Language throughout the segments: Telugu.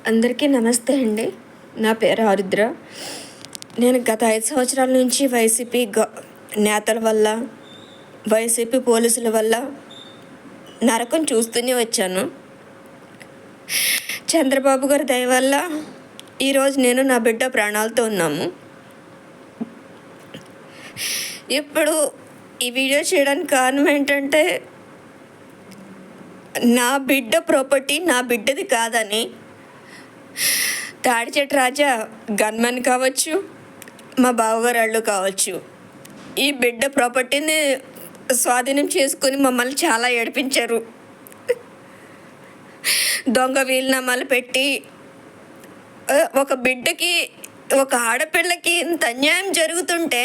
అందరికీ నమస్తే అండి. నా పేరు ఆరుద్ర. నేను గత 5 సంవత్సరాల నుంచి వైసీపీ నేతల వల్ల, వైసీపీ పోలీసుల వల్ల నరకం చూస్తూనే వచ్చాను. చంద్రబాబు గారి దయ వల్ల ఈరోజు నేను నా బిడ్డ ప్రాణాలతో ఉన్నాము. ఇప్పుడు ఈ వీడియో చేయడానికి కారణం ఏంటంటే, నా బిడ్డ ప్రాపర్టీ నా బిడ్డది కాదని తాడిచెట్టు రాజా గన్మెన్ కావచ్చు, మా బావగారు అళ్ళు కావచ్చు, ఈ బిడ్డ ప్రాపర్టీని స్వాధీనం చేసుకుని మమ్మల్ని చాలా ఏడిపించారు. దొంగ వీలునామాలు పెట్టి ఒక బిడ్డకి, ఒక ఆడపిల్లకి ఇంత అన్యాయం జరుగుతుంటే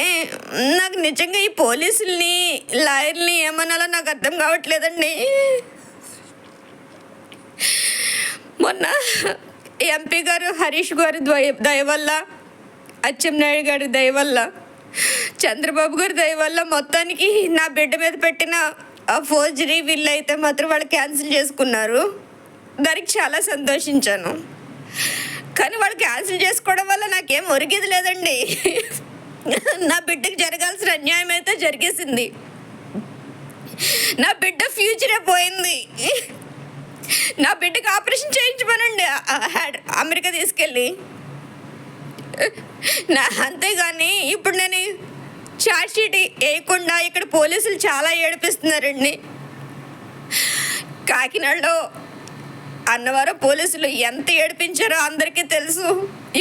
నాకు నిజంగా ఈ పోలీసుల్ని, లాయర్ని ఏమనాలో నాకు అర్థం కావట్లేదండి. మొన్న ఎంపీ గారు హరీష్ గారి దయ వల్ల, అచ్చెన్నాయుడు గారి దయ వల్ల, చంద్రబాబు గారి దయ వల్ల మొత్తానికి నా బిడ్డ మీద పెట్టిన ఆ ఫోర్జరీ బిల్ అయితే మాత్రం వాళ్ళు క్యాన్సిల్ చేసుకున్నారు. దానికి చాలా సంతోషించాను. కానీ వాళ్ళు క్యాన్సిల్ చేసుకోవడం వల్ల నాకేం ఒరిగేది లేదండి. నా బిడ్డకి జరగాల్సిన అన్యాయం అయితే జరిగేసింది. నా బిడ్డ ఫ్యూచరే పోయింది. నా బిడ్డకి ఆపరేషన్ చేయించమనండి అమెరికా తీసుకెళ్ళి. అంతేగాని ఇప్పుడు నేను ఛార్జ్ షీట్ వేయకుండా ఇక్కడ పోలీసులు చాలా ఏడిపిస్తున్నారండి. కాకినాడలో అన్నవరం పోలీసులు ఎంత ఏడిపించారో అందరికీ తెలుసు.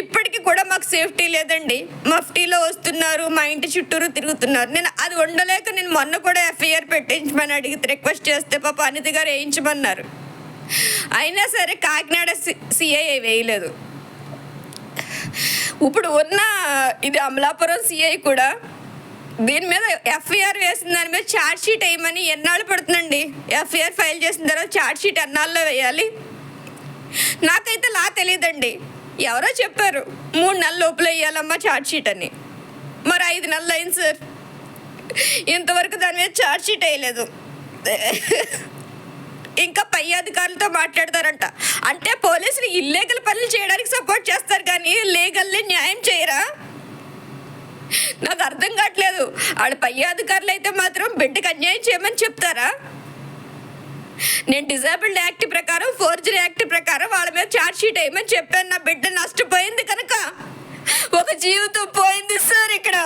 ఇప్పటికీ కూడా మాకు సేఫ్టీ లేదండి. మఫ్టీలో వస్తున్నారు, మా ఇంటి చుట్టూరు తిరుగుతున్నారు. నేను అది ఉండలేక నేను మొన్న కూడా ఎఫ్ఐఆర్ పెట్టించమని అడిగితే, రిక్వెస్ట్ చేస్తే పాప అనిత గారు వేయించమన్నారు. అయినా సరే కాకినాడ సిఐ వేయలేదు. ఇప్పుడు ఉన్న ఇది అమలాపురం సిఐ కూడా దీని మీద ఎఫ్ఐఆర్ వేసిన దాని మీద ఛార్జ్ షీట్ వేయమని ఎన్నాళ్ళు పడుతుందండి. ఎఫ్ఐఆర్ ఫైల్ చేసిన తర్వాత ఛార్జ్ షీట్ ఎన్నాళ్ళలో వేయాలి? నాకైతే లా తెలియదండి. ఎవరో చెప్పారు 3 నెలల లోపల వేయాలమ్మా ఛార్జ్ షీట్ అని. మరి 5 నెలలు అయింది సార్, ఇంతవరకు దాని మీద ఛార్జ్ షీట్ వేయలేదు. ఇంకా పై అధికారులతో మాట్లాడతారంట. అంటే పోలీసులు ఇల్లీగల్ పనులు చేయడానికి సపోర్ట్ చేస్తారు కానీ లీగల్లీ న్యాయం చేయరా? నాకు అర్థం కావట్లేదు. వాళ్ళ పై అధికారులు అయితే మాత్రం బిడ్డకి అన్యాయం చేయమని చెప్తారా? నేను డిజేబుల్డ్ యాక్ట్ ప్రకారం, ఫోర్జరీ యాక్ట్ ప్రకారం వాళ్ళ మీద ఛార్జ్ షీట్ వేయమని చెప్పాను. నా బిడ్డ నష్టపోయింది కనుక ఒక జీవితం పోయింది సార్. ఇక్కడ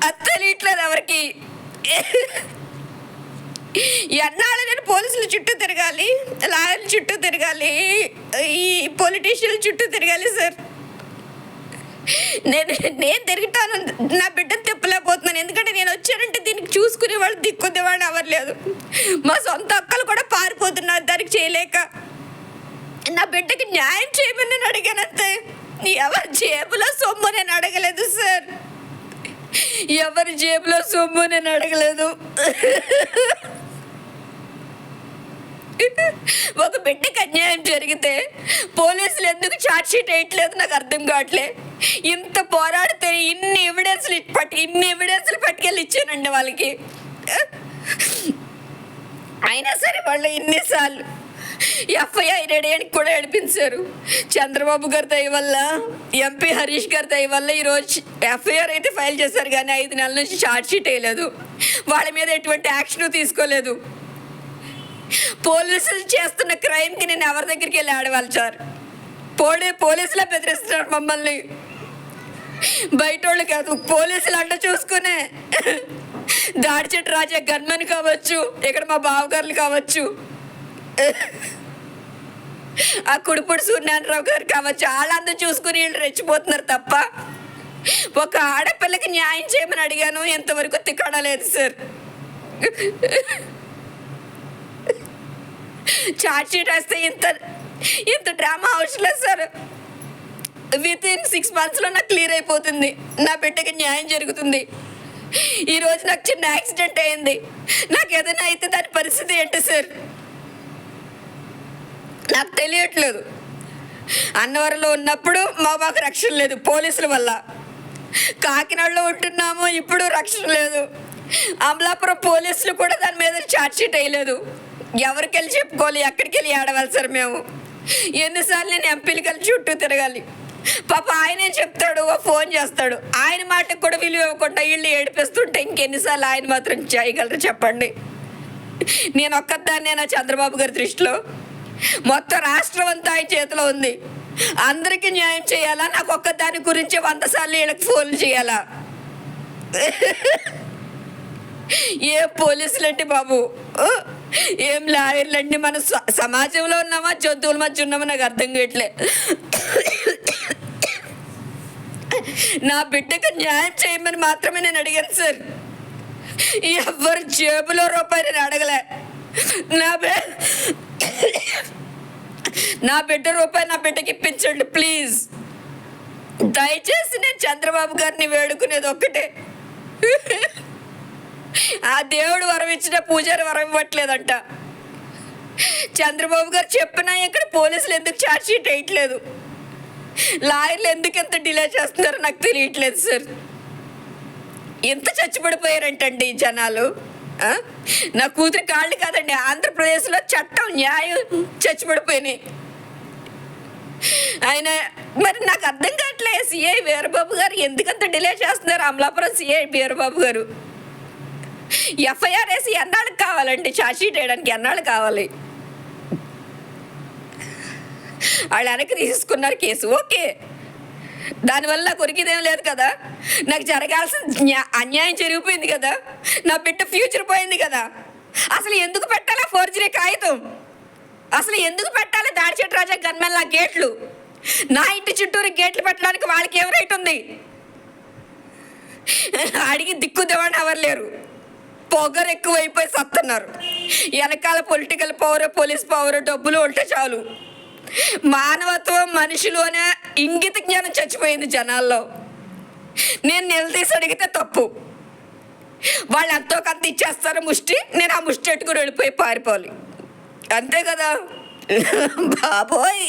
అది తెలియట్లేదు ఎవరికి. ఎన్నాళ్ళు నేను పోలీసుల చుట్టూ తిరగాలి, లాయర్ల చుట్టూ తిరగాలి, ఈ పొలిటీషియన్ల చుట్టూ తిరగాలి సార్. నేను తిరుగుతాను, నా బిడ్డను తిప్పలేకపోతున్నాను. ఎందుకంటే నేను వచ్చానంటే దీనికి చూసుకునే వాళ్ళు, దిక్కుదేవాడిని ఎవరు లేదు. మా సొంత అక్కలు కూడా పారిపోతున్నారు దానికి చేయలేక. నా బిడ్డకి న్యాయం చేయమని నేను అడిగానంతే. ఎవరి జేబులో సొమ్ము నేను అడగలేదు సార్. ఎవరి జేబులో సొమ్ము నేను అడగలేదు. ఒక బిడ్డకి అన్యాయం జరిగితే పోలీసులు ఎందుకు ఛార్జ్ షీట్ వేయట్లేదు నాకు అర్థం కావట్లే. ఇంత పోరాడితే ఇన్ని ఎవిడెన్స్లు పట్టుకెళ్ళి ఇచ్చానండి వాళ్ళకి. అయినా సరే వాళ్ళు ఇన్నిసార్లు ఎఫ్ఐఆర్ వేయడానికి కూడా ఏడిపించారు. చంద్రబాబు గారి దయ వల్ల, ఎంపీ హరీష్ గారి దయ వల్ల ఈరోజు ఎఫ్ఐఆర్ అయితే ఫైల్ చేశారు కానీ 5 నెలల నుంచి ఛార్జ్ షీట్ వేయలేదు. వాళ్ళ మీద ఎటువంటి యాక్షన్ తీసుకోలేదు. పోలీసులు చేస్తున్న క్రైమ్కి నేను ఎవరి దగ్గరికి వెళ్ళి ఆడవాలి సార్? పోలీసులే బెదిరిస్తున్నారు మమ్మల్ని, బయట వాళ్ళు కాదు. పోలీసులు అంట చూసుకునే తాడిచెట్టు రాజా గన్మెన్ కావచ్చు, ఇక్కడ మా బావగారులు కావచ్చు, ఆ కుడిపూడి సూర్యనారాయణరావు గారు కావచ్చు, వాళ్ళందరూ చూసుకుని వీళ్ళు రెచ్చిపోతున్నారు తప్ప ఒక ఆడపిల్లకి న్యాయం చేయమని అడిగాను, ఎంతవరకు తిక్కడలేదు సార్. ఛార్జ్ షీట్ వేస్తే ఇంత డ్రామా అవసరం లేదు సార్. వితిన్ 6 monthsలో నాకు క్లియర్ అయిపోతుంది. నా బిడ్డకి న్యాయం జరుగుతుంది. ఈరోజు నాకు చిన్న యాక్సిడెంట్ అయింది. నాకు ఏదైనా అయితే దాని పరిస్థితి ఏంటి సార్? నాకు తెలియట్లేదు. అన్నవరంలో ఉన్నప్పుడు మాకు రక్షణ లేదు పోలీసుల వల్ల. కాకినాడలో ఉంటున్నాము, ఇప్పుడు రక్షణ లేదు. అమలాపురం పోలీసులు కూడా దాని మీద ఛార్జ్ షీట్ వేయలేదు. ఎవరికి వెళ్ళి చెప్పుకోవాలి, ఎక్కడికి వెళ్ళి ఆడవాలి సార్ మేము? ఎన్నిసార్లు నేను ఎంపీలు కలిసి చుట్టూ తిరగాలి? పాప ఆయనే చెప్తాడు, ఫోన్ చేస్తాడు. ఆయన మాటకు కూడా విలువ ఇవ్వకుండా వీళ్ళు ఏడిపిస్తుంటే ఇంకెన్నిసార్లు ఆయన మాత్రం చేయగలరు చెప్పండి? నేను ఒక్కదాన్నే నా చంద్రబాబు గారి దృష్టిలో? మొత్తం రాష్ట్రం అంతా ఆయన చేతిలో ఉంది. అందరికీ న్యాయం చేయాలా? నాకు ఒక్కదాని గురించి 100 సార్లు వీళ్ళకి ఫోన్లు చేయాలా? ఏం పోలీసులండి బాబు, ఏం లాయర్లండి? మన సమాజంలో ఉన్నామా, జంతువుల మధ్య ఉన్నామా నాకు అర్థం కావట్లే. నా బిడ్డకు న్యాయం చేయమని మాత్రమే నేను అడిగాను సార్. ఎవరు జేబులో రూపాయి నేను అడగలే. నా బిడ్డ రూపాయి నా బిడ్డకి ఇప్పించండి ప్లీజ్. దయచేసి నేను చంద్రబాబు గారిని వేడుకునేది ఒక్కటే, ఆ దేవుడు వరం ఇచ్చిన పూజారి వరం ఇవ్వట్లేదంట. చంద్రబాబు గారు చెప్పినా ఇక్కడ పోలీసులు ఎందుకు ఛార్జ్ షీట్ వేయట్లేదు, లాయర్లు ఎందుకు ఎంత డిలే చేస్తున్నారో నాకు తెలియట్లేదు సార్. ఎంత చచ్చిపడిపోయారంటండి ఈ జనాలు. నా కూతురి కాళ్ళు కాదండి, ఆంధ్రప్రదేశ్లో చట్టం న్యాయం చచ్చిపడిపోయినాయి. ఆయన మరి నాకు అర్థం కావట్లే, సిఐ వీరబాబు గారు ఎందుకంత డిలే చేస్తున్నారు? అమలాపురం సిఐ వీరబాబు గారు ఎఫ్ఐఆర్ వేసి ఎన్నాళ్ళకి కావాలండి? ఛార్జ్షీట్ వేయడానికి ఎన్నాళ్ళు కావాలి? వాళ్ళు వెనక్కి తీసుకున్నారు కేసు, ఓకే, దానివల్ల కొరికిదేం లేదు కదా. నాకు జరగాల్సిన అన్యాయం జరిగిపోయింది కదా, నా బిడ్డ ఫ్యూచర్ పోయింది కదా. అసలు ఎందుకు పెట్టాలా ఫోర్జరీ కాగితం? అసలు ఎందుకు పెట్టాలి దాడిచెట్టు రాజా గన్మెన్లా గేట్లు? నా ఇంటి చుట్టూరు గేట్లు పెట్టడానికి వాళ్ళకి ఏం రైట్ ఉంది? అడిగి దిక్కుదేవాడిని ఎవరు లేరు. పొగరు ఎక్కువైపోయి సత్తున్నారు. వెనకాల పొలిటికల్ పవర్, పోలీస్ పవర్, డబ్బులు ఉంటే చాలు. మానవత్వం, మనుషులు అనే ఇంగిత జ్ఞానం చచ్చిపోయింది జనాల్లో. నేను నిలదీసి అడిగితే తప్పు, వాళ్ళు ఎంతో కొంత ఇచ్చేస్తారు ముష్టి, నేను ఆ ముష్టి ఎట్టుకుని వెళ్ళిపోయి పారిపోవాలి, అంతే కదా బాబోయ్.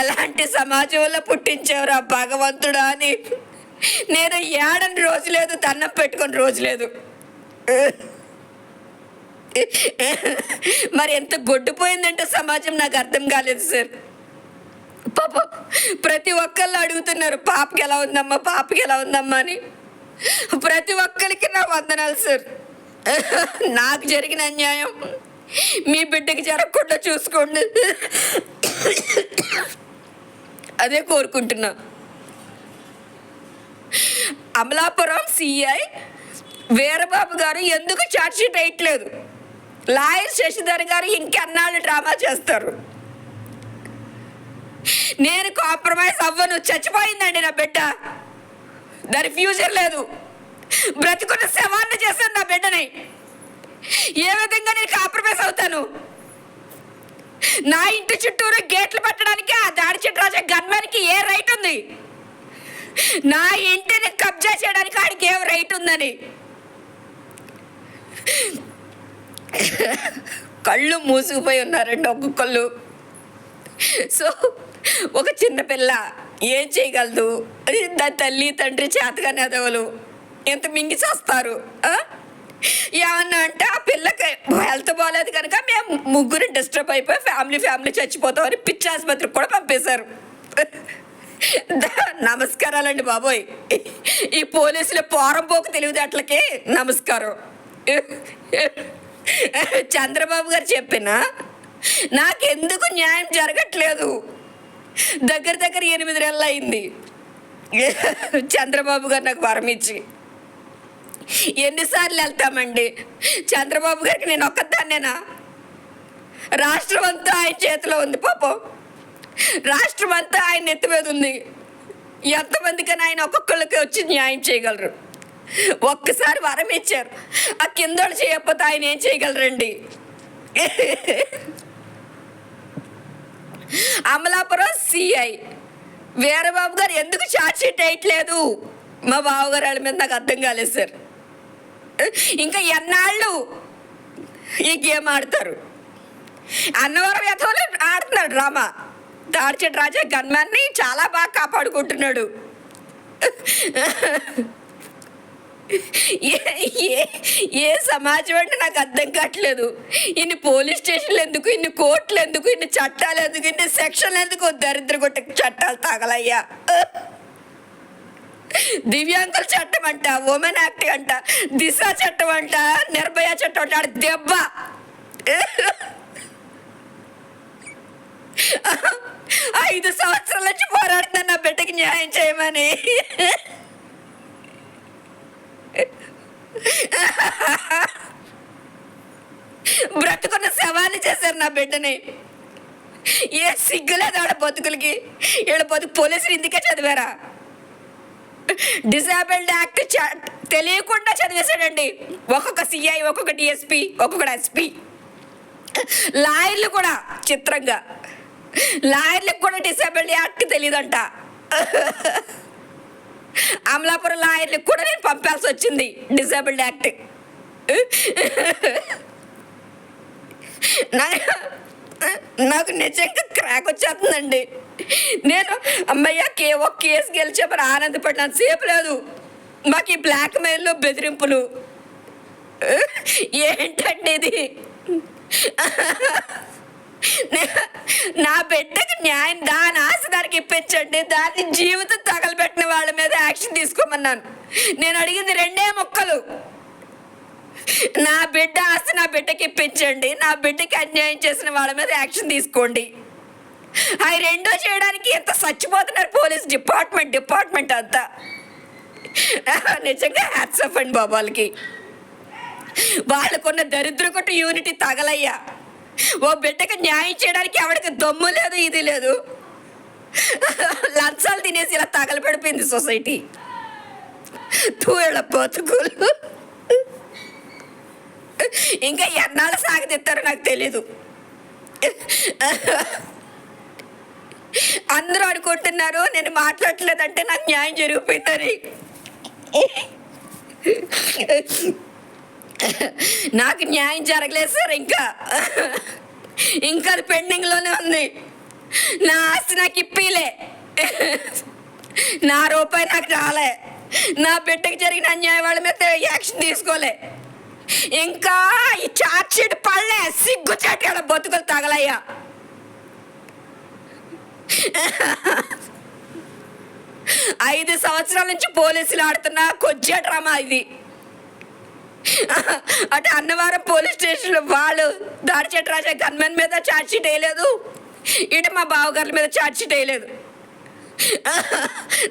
ఎలాంటి సమాజంలో పుట్టించేవారు ఆ భగవంతుడా అని నేను ఏడని రోజు లేదు, దండం పెట్టుకుని రోజు లేదు. మరి ఎంత గొడ్డుపోయిందంటే సమాజం నాకు అర్థం కాలేదు సార్. పాప ప్రతి ఒక్కళ్ళు అడుగుతున్నారు పాపకి ఎలా ఉందమ్మా, పాపకి ఎలా ఉందమ్మా అని. ప్రతి ఒక్కరికి నా వందనాలు సార్. నాకు జరిగిన అన్యాయం మీ బిడ్డకి జరగకుండా చూసుకోండి, అదే కోరుకుంటున్నా. అమలాపురం సిఐ వీరబాబు గారు ఎందుకు ఛార్జ్షీట్ వేయట్లేదు? లాయర్ శశిధర్ గారు ఇంకెన్నాళ్ళు డ్రామా చేస్తారు? నేను కాంప్రమైజ్ అవ్వను. చచ్చిపోయిందండి నా బిడ్డ, దాని ఫ్యూచర్ లేదు. బ్రతికున్న శవాన్ని చేశాను నా బిడ్డని. ఏ విధంగా నేను కాంప్రమైజ్ అవుతాను? నా ఇంటి చుట్టూరు గేట్లు పెట్టడానికి ఆ దాడిచెట్టు రాజా గన్మెన్కి ఏ రైట్ ఉంది? నా ఇంటిని కబ్జా చేయడానికి ఆడికి ఏం రైట్ ఉందని? కళ్ళు మూసుకుపోయి ఉన్నారండి ఒక్కొక్కళ్ళు. సో ఒక చిన్నపిల్ల ఏం చేయగలదు? దాని తల్లి తండ్రి చేతగానే అదవలు ఎంత మింగి చేస్తారు. ఏమన్నా అంటే ఆ పిల్లకి హెల్త్ బాగాలేదు కనుక మేము ముగ్గురు డిస్టర్బ్ అయిపోయి ఫ్యామిలీ చచ్చిపోతామని పిచ్చి ఆసుపత్రికి కూడా పంపేశారు. నమస్కారాలండి బాబోయ్, ఈ పోలీసుల పోరంపోకు తెలివితేటలకి నమస్కారం. చంద్రబాబు గారు చెప్పినా నాకెందుకు న్యాయం జరగట్లేదు? దగ్గర 8 నెలలు అయింది చంద్రబాబు గారు నాకు వరం ఇచ్చి. ఎన్నిసార్లు వెళ్తామండి చంద్రబాబు గారికి? నేను ఒక్కదాన్నేనా? రాష్ట్రం అంతా ఆయన చేతిలో ఉంది పాపం, రాష్ట్రం అంతా ఆయన ఎత్తి మీద ఉంది. ఎంతమందికైనా ఆయన ఒక్కొక్కళ్ళకి వచ్చి న్యాయం చేయగలరు. ఒక్కసారి వరం ఇచ్చారు, ఆ కిందోళ్ళు చేయకపోతే ఆయన ఏం చేయగలరండి? అమలాపురం సిఐ వీరబాబు గారు ఎందుకు ఛార్జ్షీట్ వేయట్లేదు? మా బావగారు వాళ్ళ మీద నాకు అర్థం కాలేదు సార్. ఇంకా ఎన్నాళ్ళు ఈ గేమ్ ఆడతారు? అన్నవరం యథోలు ఆడుతున్నాడు డ్రామా. దాడిచెట్టు రాజా గన్మెన్ని చాలా బాగా కాపాడుకుంటున్నాడు. ఏ ఏ ఏ సమాజం అంటే నాకు అర్థం కావట్లేదు. ఇన్ని పోలీస్ స్టేషన్లు ఎందుకు, ఇన్ని కోర్టులు ఎందుకు, ఇన్ని చట్టాలు ఎందుకు, ఇన్ని సెక్షన్లు ఎందుకు? దరిద్ర కొట్ట చట్టాలు తగలయ్యా. దివ్యాంగుల చట్టం అంట, ఉమెన్ యాక్ట్ అంట, దిశ చట్టం అంట, నిర్భయ చట్టం అంట. దెబ్బ 5 సంవత్సరాల నుంచి పోరాడుతున్నా నా బిడ్డకి న్యాయం చేయమని. బ్రతుకున్న శవాన్ని చేశారు నా బిడ్డని. ఏ సిగ్గులేదు ఆడ బతుకులకి. వీళ్ళ బతుకు పోలీసులు ఇందుకే చదివారా? డిజేబుల్డ్ యాక్ట్ తెలియకుండా చదివేశాడండి. ఒక్కొక్క సిఐ, ఒక్కొక్క డిఎస్పి, ఒక్కొక్క ఎస్పి. లాయర్లు కూడా చిత్రంగా, లాయర్లకు కూడా డిజేబుల్డ్ యాక్ట్ తెలియదంట. అమలాపురం లాయర్లకు కూడా నేను పంపాల్సి వచ్చింది డిజేబుల్డ్ యాక్ట్. నాకు నిజంగా క్రాక్ వచ్చేస్తుందండి. నేను అమ్మయ్య ఒక కేసు గెలిచామని ఆనందపడినంత సేపు లేదు. మాకు ఈ బ్లాక్ మెయిల్లో బెదిరింపులు ఏంటండి ఇది? నా బిడ్డకి న్యాయం దాని ఆశ దానికి ఇప్పించండి. దాన్ని జీవితం తగలబెట్టిన వాళ్ళ మీద యాక్షన్ తీసుకోమన్నాను. నేను అడిగింది 2 ముక్కలు. నా బిడ్డ ఆశ నా బిడ్డకి ఇప్పించండి, నా బిడ్డకి అన్యాయం చేసిన వాళ్ళ మీద యాక్షన్ తీసుకోండి. అవి 2 చేయడానికి ఎంత చచ్చిపోతున్నారు పోలీస్ డిపార్ట్మెంట్ అంతా. నిజంగా హ్యాట్స్ ఆఫ్ అండి బాబు వాళ్ళకి. వాళ్ళకున్న దరిద్ర కొట్టు యూనిటీ తగలయ్యా. ఓ బిడ్డకి న్యాయం చేయడానికి ఎవరికి దమ్ము లేదు, ఇది లేదు. లంచాలు తినేసి ఇలా తగలబడిపోయింది సొసైటీ. తూళ్ళ బతుకులు ఇంకా ఎన్నాళ్ళు సాగతిస్తారో నాకు తెలీదు. అందరూ అనుకుంటున్నారు నేను మాట్లాడలేదంటే నాకు న్యాయం జరిగిపోయిందని. నాకు న్యాయం జరగలేదు సార్. ఇంకా అది పెండింగ్లోనే ఉంది. నా ఆస్తి నాకు ఇప్పిలే, నా రూపాయి నాకు రాలే, నా బిడ్డకి జరిగిన అన్యాయం వాళ్ళ మీద యాక్షన్ తీసుకోలే. ఇంకా ఈ చార్జ్ షీట్ పడలే. సిగ్గు చాటి బతుకులు తగలయ్యా. 5 సంవత్సరాల నుంచి పోలీసులు ఆడుతున్న కొజ్జా డ్రామా ఇది. అటు అన్నవరం పోలీస్ స్టేషన్లో వాళ్ళు దాడిచేట రాజా గన్మెన్ మీద ఛార్జ్ షీట్ వేయలేదు, ఇటు మా బావగారుల మీద ఛార్జ్ షీట్ వేయలేదు.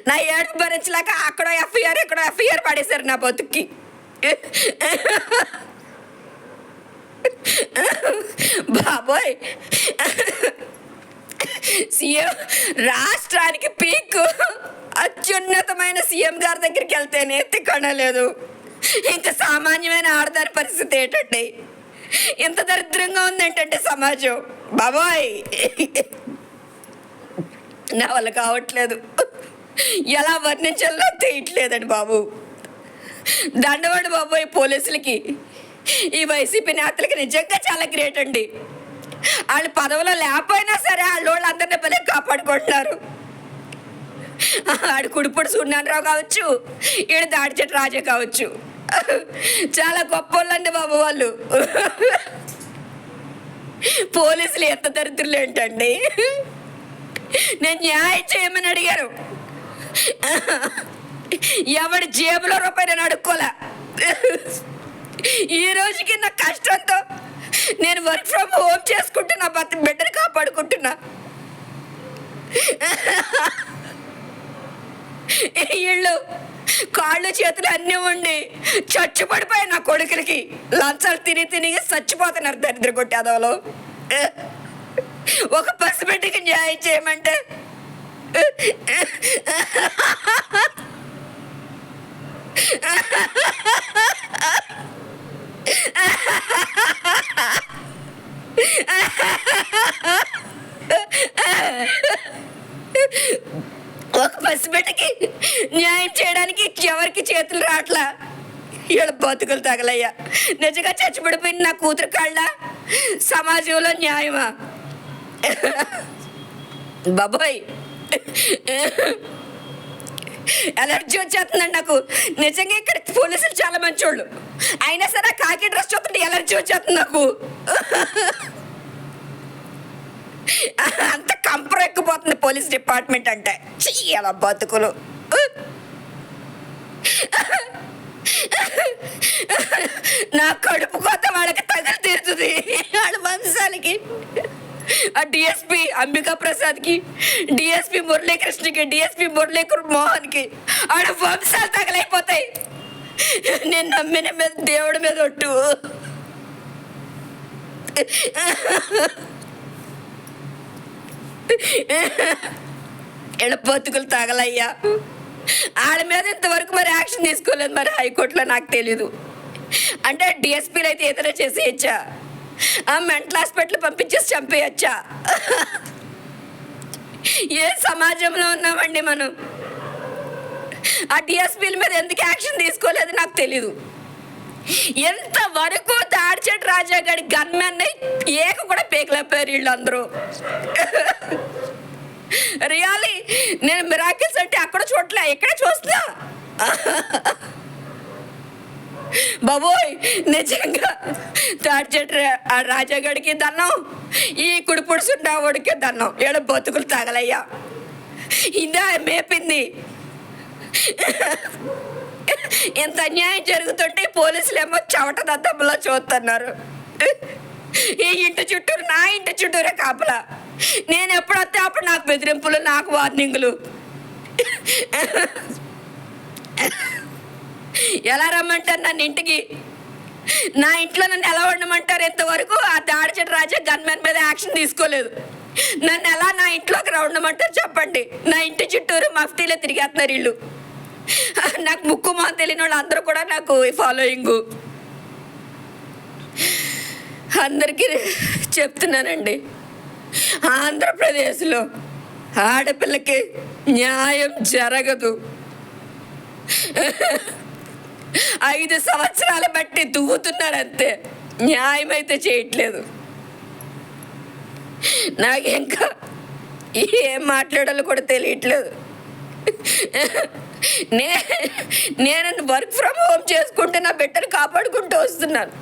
నా ఏడుపు భరించలేక అక్కడో ఎఫ్ఐఆర్ ఎక్కడో ఎఫ్ఐఆర్ పడేశారు నా బతుక్కి. బాబోయ్, సీఎం రాష్ట్రానికి పీక్ అత్యున్నతమైన సీఎం గారి దగ్గరికి వెళ్తేనే తిక్కనలేదు. ఇంకా సామాన్యమైన ఆడదాని పరిస్థితి ఏంటండి? ఎంత దరిద్రంగా ఉంది ఏంటంటే సమాజం. బాబోయ్, నా వల్ల కావట్లేదు. ఎలా వర్ణించాలో తెలియట్లేదండి బాబు. దండవాడు బాబోయ్ పోలీసులకి. ఈ వైసీపీ నేతలకి నిజంగా చాలా గ్రేట్ అండి. వాళ్ళు పదవిలో లేకపోయినా సరే వాళ్ళందరినీ భలే కాపాడుకుంటున్నారు. ఆడు కుడిపొడి సూర్యనారాయణరావు కావచ్చు, ఈడు దాడిచెట్టు రాజా కావచ్చు, చాలా గొప్ప వాళ్ళండి బాబు వాళ్ళు. పోలీసులు ఎంత దరిద్రులు ఏంటండి? నేను న్యాయం చేయమని అడిగారు, ఎవడి జేబులో రూపాయి నేను అడుక్కోలే. ఈ రోజుకి నా కష్టంతో నేను వర్క్ ఫ్రమ్ హోమ్ చేసుకుంటున్నా, బిడ్డని కాపాడుకుంటున్నా. వీళ్ళు కాళ్ళు చేతులు అన్నీ ఉండి చచ్చిపడిపోయాయి నా కొడుకులకి. లంచాలు తిని చచ్చిపోతున్నారు దరిద్ర కొట్టేదోలో. ఒక పసిబిడ్డకి న్యాయం చేయమంటే ఒక పసిబిడ్డకి న్యాయం చేయడానికి ఎవరికి చేతులు రావట్లా. వీళ్ళ బతుకులు తగలయ్యా. నిజంగా చచ్చిపడిపోయింది నా కూతురు కాళ్ళ. సమాజంలో న్యాయమా బాబోయ్? ఎలర్జీ వచ్చేస్తుందండి నాకు. నిజంగా ఇక్కడ పోలీసులు చాలా మంచోళ్ళు, అయినా సరే ఆ కాకి డ్రెస్ చూస్తుంటే ఎలర్జీ వచ్చేస్తుంది నాకు. అంత కంపరం ఎక్కిపోతుంది పోలీస్ డిపార్ట్మెంట్ అంటే. అలా బతుకులు. నా కడుపు కోత వాళ్ళకి తగలు తీరుతుంది, వాళ్ళ వంశాలకి. ఆ డిఎస్పి అంబికా ప్రసాద్కి, డిఎస్పి మురళీకృష్ణకి, డిఎస్పి మురళీకృష్ణ మోహన్కి ఆడ వంశాలు తగలైపోతాయి. నేను నమ్మిన మీద దేవుడి మీద ఒట్టు. ఎడ బతుకులు తగలయ్యా. వాళ్ళ మీద ఇంతవరకు మరి యాక్షన్ తీసుకోలేదు మరి హైకోర్టులో, నాకు తెలీదు. అంటే డిఎస్పీలు అయితే ఏదైనా చేసేయచ్చా? ఆ మెంటల్ హాస్పిటల్ పంపించేసి చంపేయచ్చా? ఏ సమాజంలో ఉన్నామండి మనం? ఆ డిఎస్పీల మీద ఎందుకు యాక్షన్ తీసుకోలేదు నాకు తెలీదు. ఎంతవరకు తాడిచెట్టు రాజా గారి గన్మెన్ ఏక కూడా పేకలేపారు వీళ్ళందరూ. రియాలీ నేను మిరాకిల్స్ అంటే అక్కడ చూడలే, ఇక్కడే చూస్తా బాబోయ్. నిజంగా తాడిచెట్టు రాజాగడికి దన్నం, ఈ కుడిపుడుసుండవాడికి దన్నం. ఏడ బతుకులు తగలయ్యా. ఇదా మేపింది. ఎంత అన్యాయం జరుగుతుంటే పోలీసులు ఏమో చవట దద్దమ్మలో చూస్తున్నారు. ఈ ఇంటి చుట్టూరు, నా ఇంటి చుట్టూరే కాపలా. నేను ఎప్పుడొస్తే అప్పుడు నాకు బెదిరింపులు, నాకు వార్నింగులు. ఎలా రమ్మంటారు నన్ను ఇంటికి? నా ఇంట్లో నన్ను ఎలా ఉండమంటారు? ఇంతవరకు ఆ తాడిచెట్టు రాజా గన్మెన్ మీద యాక్షన్ తీసుకోలేదు. నన్ను ఎలా నా ఇంట్లోకి ఉండమంటారు చెప్పండి? నా ఇంటి చుట్టూరు మఫ్తీలో తిరిగేస్తున్నారు వీళ్ళు. నాకు ముక్కు మా తెలియని వాళ్ళు అందరూ కూడా నాకు ఫాలోయింగు. అందరికీ చెప్తున్నానండి, ఆంధ్రప్రదేశ్లో ఆడపిల్లకి న్యాయం జరగదు. 5 సంవత్సరాలు బట్టి దువ్వుతున్నారు అంతే, న్యాయం అయితే చేయట్లేదు. నాకు ఇంకా ఏం మాట్లాడాలో కూడా తెలియట్లేదు. నేను వర్క్ ఫ్రమ్ హోమ్ చేసుకుంటే నా బిడ్డను కాపాడుకుంటూ వస్తున్నాను.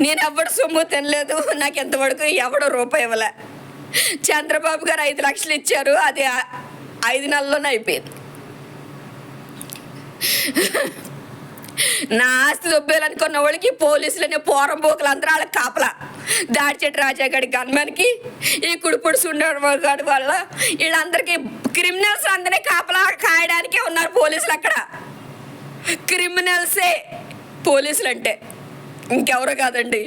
నేను ఎవడు సొమ్ము తినలేదు, నాకు ఎంతవరకు ఎవడో రూపాయి ఇవ్వలే. చంద్రబాబు గారు 5 లక్షలు ఇచ్చారు, అది 5 నెలల్లోనే అయిపోయింది. నా ఆస్తి దొబ్బేయాలనుకున్న వాళ్ళకి పోలీసులని పోరంబోకులు అందరూ వాళ్ళకి కాపలా. తాడిచెట్టు రాజా గారి గన్మెన్కి, ఈ కుడిపుడుసు ఉండేవాడి వల్ల వీళ్ళందరికీ క్రిమినల్స్ అందరినీ కాపలా కాయడానికే ఉన్నారు పోలీసులు. అక్కడ క్రిమినల్సే పోలీసులు అంటే, ఇంకెవరో కాదండి.